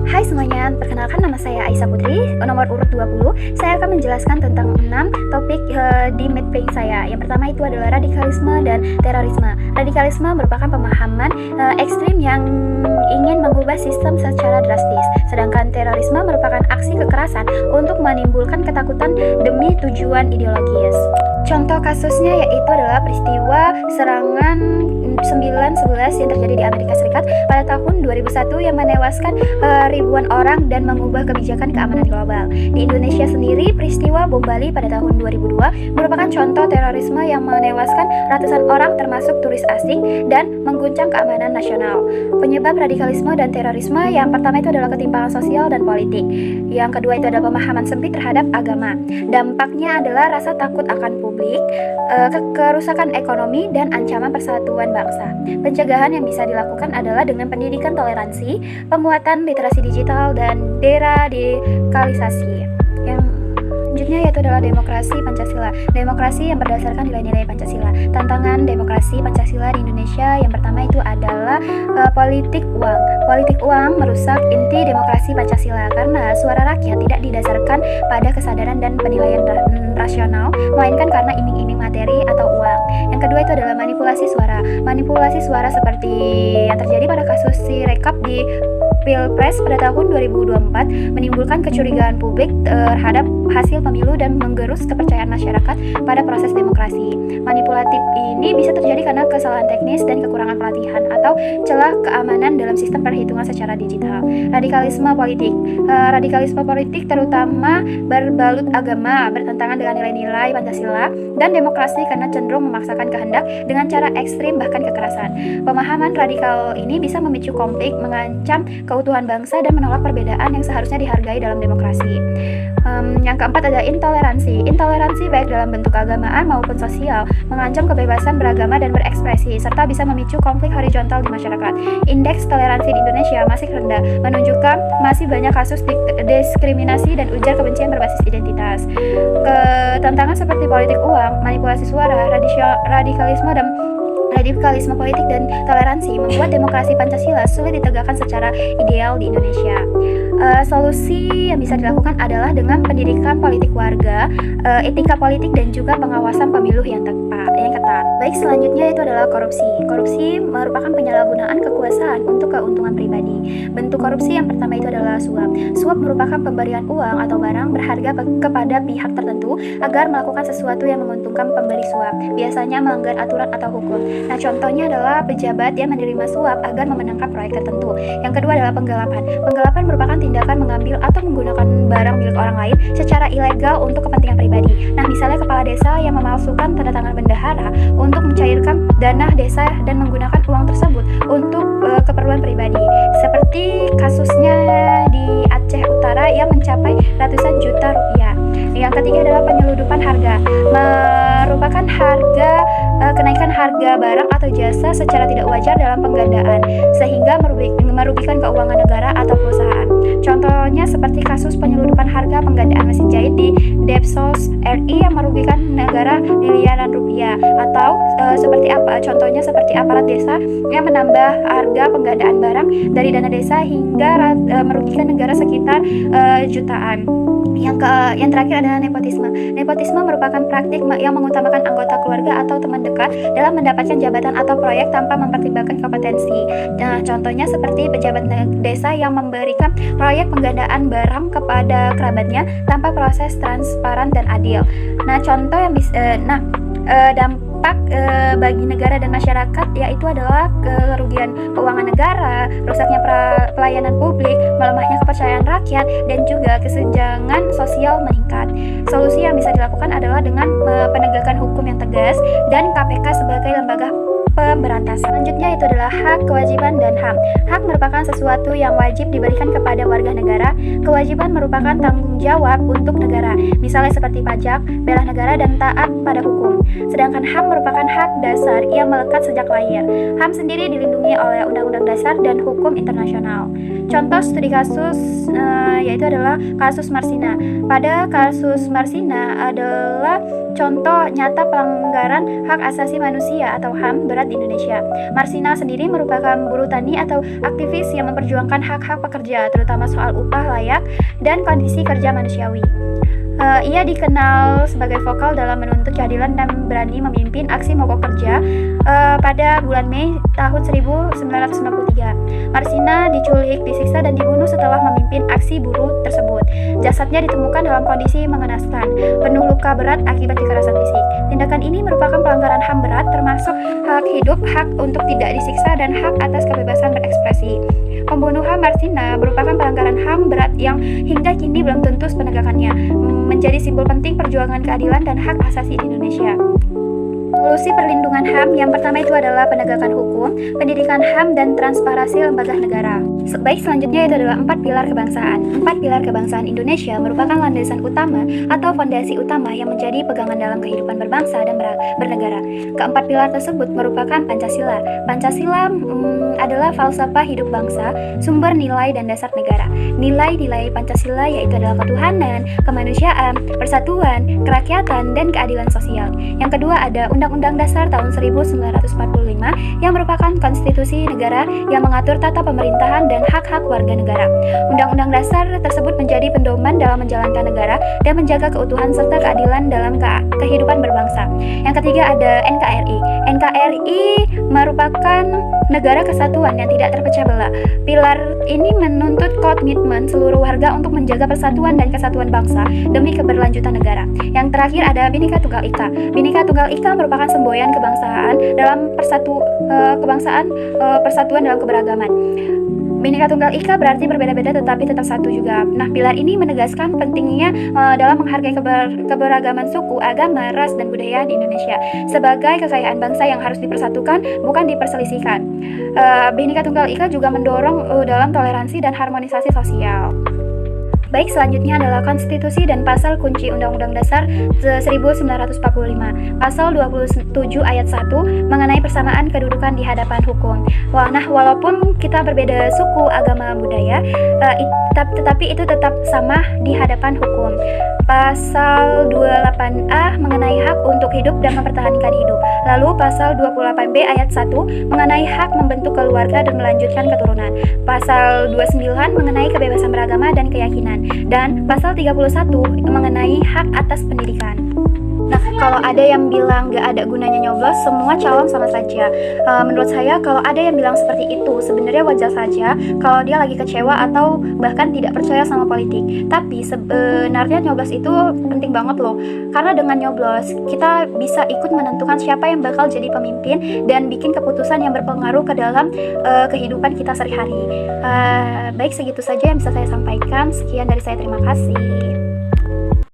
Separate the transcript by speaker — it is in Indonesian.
Speaker 1: Hai semuanya, perkenalkan nama saya Aisyah Putri, nomor urut 20. Saya akan menjelaskan tentang 6 topik di midbrain saya. Yang pertama itu adalah radikalisme dan terorisme. Radikalisme merupakan pemahaman ekstrim yang ingin mengubah sistem secara drastis. Sedangkan terorisme merupakan aksi kekerasan untuk menimbulkan ketakutan demi tujuan ideologis. Contoh kasusnya yaitu adalah peristiwa serangan 9/11 yang terjadi di Amerika Serikat pada tahun 2001 yang menewaskan ribuan orang dan mengubah kebijakan keamanan global. Di Indonesia sendiri, peristiwa bom Bali pada tahun 2002 merupakan contoh terorisme yang menewaskan ratusan orang termasuk turis asing dan mengguncang keamanan nasional. Penyebab radikalisme dan terorisme yang pertama itu adalah ketimpangan sosial dan politik. Yang kedua itu adalah pemahaman sempit terhadap agama. Dampaknya adalah rasa takut akan publik, kerusakan ekonomi, dan ancaman persatuan bangsa. Pencegahan yang bisa dilakukan adalah dengan pendidikan toleransi, penguatan literasi digital, dan deradikalisasi. Yang selanjutnya yaitu adalah demokrasi Pancasila. Demokrasi yang berdasarkan nilai-nilai Pancasila. Tantangan demokrasi Pancasila di Indonesia yang pertama itu adalah politik uang. Politik uang merusak inti demokrasi Pancasila karena suara rakyat tidak didasarkan pada kesadaran dan penilaian rasional, melainkan karena iming-iming materi atau uang. Yang kedua itu adalah manipulasi suara. Manipulasi suara seperti yang terjadi pada kasus Sirekap di Pilpres pada tahun 2024 menimbulkan kecurigaan publik terhadap hasil pemilu dan menggerus kepercayaan masyarakat pada proses demokrasi. Manipulatif ini bisa terjadi karena kesalahan teknis dan kekurangan pelatihan atau celah keamanan dalam sistem perhitungan secara digital. Radikalisme politik. Radikalisme politik terutama berbalut agama, bertentangan dengan nilai-nilai Pancasila dan demokrasi karena cenderung memaksakan kehendak dengan cara ekstrim bahkan kekerasan. Pemahaman radikal ini bisa memicu konflik, mengancam keutuhan bangsa dan menolak perbedaan yang seharusnya dihargai dalam demokrasi. Yang keempat ada intoleransi. Intoleransi baik dalam bentuk keagamaan maupun sosial mengancam kebebasan beragama dan berekspresi serta bisa memicu konflik horizontal di masyarakat. Indeks toleransi di Indonesia masih rendah, menunjukkan masih banyak kasus diskriminasi dan ujar kebencian berbasis identitas. Tantangan seperti politik uang, manipulasi suara, radikalisme politik dan toleransi membuat demokrasi Pancasila sulit ditegakkan secara ideal di Indonesia. Solusi yang bisa dilakukan adalah dengan pendidikan politik warga, etika politik, dan juga pengawasan pemilu yang ketat. Baik, selanjutnya itu adalah korupsi. Korupsi merupakan penyalahgunaan kekuasaan untuk keuntungan pribadi. Bentuk korupsi yang pertama itu adalah suap. Suap merupakan pemberian uang atau barang berharga kepada pihak tertentu agar melakukan sesuatu yang menguntungkan pemberi suap, biasanya melanggar aturan atau hukum. Nah, contohnya adalah pejabat yang menerima suap agar memenangkan proyek tertentu. Yang kedua adalah penggelapan. Penggelapan merupakan tindakan mengambil atau menggunakan barang milik orang lain secara ilegal untuk kepentingan pribadi. Nah, misalnya kepala desa yang memalsukan tanda tangan bendahara untuk mencairkan dana desa dan menggunakan uang tersebut untuk keperluan pribadi. Seperti kasusnya di Aceh Utara yang mencapai ratusan juta rupiah. Yang ketiga adalah penyeludupan harga. Merupakan kenaikan harga barang atau jasa secara tidak wajar dalam penggandaan sehingga merugikan keuangan negara atau perusahaan. Contohnya seperti kasus penyeludupan harga penggandaan mesin jahit di Depsos RI yang merugikan negara miliaran rupiah, atau contohnya seperti aparat desa yang menambah harga penggandaan barang dari dana desa hingga merugikan negara sekitar jutaan. Yang terakhir adalah nepotisme. Nepotisme merupakan praktik yang mengutamakan anggota keluarga atau teman dekat dalam mendapatkan jabatan atau proyek tanpa mempertimbangkan kompetensi. Nah, contohnya seperti pejabat desa yang memberikan proyek penggandaan barang kepada kerabatnya tanpa proses transparan dan adil. Nah, contoh yang dampak bagi negara dan masyarakat yaitu adalah kerugian keuangan negara, rusaknya pelayanan publik, melemahnya kepercayaan rakyat, dan juga kesenjangan sosial meningkat. Solusi yang bisa dilakukan adalah dengan penegakan hukum yang tegas dan KPK sebagai lembaga pemberantasan. Selanjutnya itu adalah hak, kewajiban, dan HAM. Hak merupakan sesuatu yang wajib diberikan kepada warga negara. Kewajiban merupakan tanggung jawab untuk negara, misalnya seperti pajak, bela negara, dan taat pada hukum. Sedangkan HAM merupakan hak dasar yang melekat sejak lahir. HAM sendiri dilindungi oleh Undang-Undang Dasar dan hukum internasional. Contoh studi kasus yaitu adalah kasus Marsina. Pada kasus Marsina adalah contoh nyata pelanggaran hak asasi manusia atau HAM berat di Indonesia. Marsina sendiri merupakan buruh tani atau aktivis yang memperjuangkan hak-hak pekerja, terutama soal upah layak dan kondisi kerja manusiawi. Ia dikenal sebagai vokal dalam menuntut keadilan dan berani memimpin aksi mogok kerja pada bulan Mei tahun 1993. Marsina diculik, disiksa, dan dibunuh setelah memimpin aksi buruh tersebut. Jasadnya ditemukan dalam kondisi mengenaskan, penuh luka berat akibat kekerasan fisik. Tindakan ini merupakan pelanggaran HAM berat termasuk hak hidup, hak untuk tidak disiksa, dan hak atas kebebasan berekspresi. Pembunuhan Marsina merupakan pelanggaran HAM berat yang hingga kini belum tentu penegakannya menjadi simbol penting perjuangan keadilan dan hak asasi di Indonesia. Solusi perlindungan HAM yang pertama itu adalah penegakan hukum, pendidikan HAM, dan transparansi lembaga negara. Baik, selanjutnya itu adalah 4 pilar kebangsaan. 4 pilar kebangsaan Indonesia merupakan landasan utama atau fondasi utama yang menjadi pegangan dalam kehidupan berbangsa dan bernegara. Keempat pilar tersebut merupakan Pancasila. Pancasila adalah falsafah hidup bangsa, sumber nilai dan dasar negara. Nilai-nilai Pancasila yaitu adalah ketuhanan, kemanusiaan, persatuan, kerakyatan, dan keadilan sosial. Yang kedua ada Undang-Undang Dasar tahun 1945 yang merupakan konstitusi negara yang mengatur tata pemerintahan dan hak-hak warga negara. Undang-Undang Dasar tersebut menjadi pedoman dalam menjalankan negara dan menjaga keutuhan serta keadilan dalam kehidupan berbangsa. Yang ketiga ada NKRI. NKRI merupakan negara kesatuan yang tidak terpecah belah. Pilar ini menuntut komitmen seluruh warga untuk menjaga persatuan dan kesatuan bangsa demi keberlanjutan negara. Yang terakhir ada Bhinneka Tunggal Ika. Bhinneka Tunggal Ika merupakan semboyan kebangsaan dalam persatuan dalam keberagaman. Bhinneka Tunggal Ika berarti berbeda-beda tetapi tetap satu juga. Nah, pilar ini menegaskan pentingnya dalam menghargai keberagaman suku, agama, ras, dan budaya di Indonesia sebagai kekayaan bangsa yang harus dipersatukan, bukan diperselisihkan. Bhinneka Tunggal Ika juga mendorong dalam toleransi dan harmonisasi sosial. Baik, selanjutnya adalah konstitusi dan pasal kunci Undang-Undang Dasar 1945. Pasal 27 ayat 1 mengenai persamaan kedudukan di hadapan hukum. Walaupun kita berbeda suku, agama, budaya, tetapi itu tetap sama di hadapan hukum. Pasal 28A mengenai hak untuk hidup dan mempertahankan hidup. Lalu pasal 28B ayat 1 mengenai hak membentuk keluarga dan melanjutkan keturunan. Pasal 29 mengenai kebebasan beragama dan keyakinan. Dan pasal 31 mengenai hak atas pendidikan. Nah, kalau ada yang bilang gak ada gunanya nyoblos, semua calon sama saja. Menurut saya kalau ada yang bilang seperti itu, sebenarnya wajar saja kalau dia lagi kecewa atau bahkan tidak percaya sama politik. Tapi sebenarnya nyoblos itu penting banget loh. Karena dengan nyoblos, kita bisa ikut menentukan siapa yang bakal jadi pemimpin dan bikin keputusan yang berpengaruh ke dalam kehidupan kita sehari-hari. Baik, segitu saja yang bisa saya sampaikan. Sekian dari saya, terima kasih.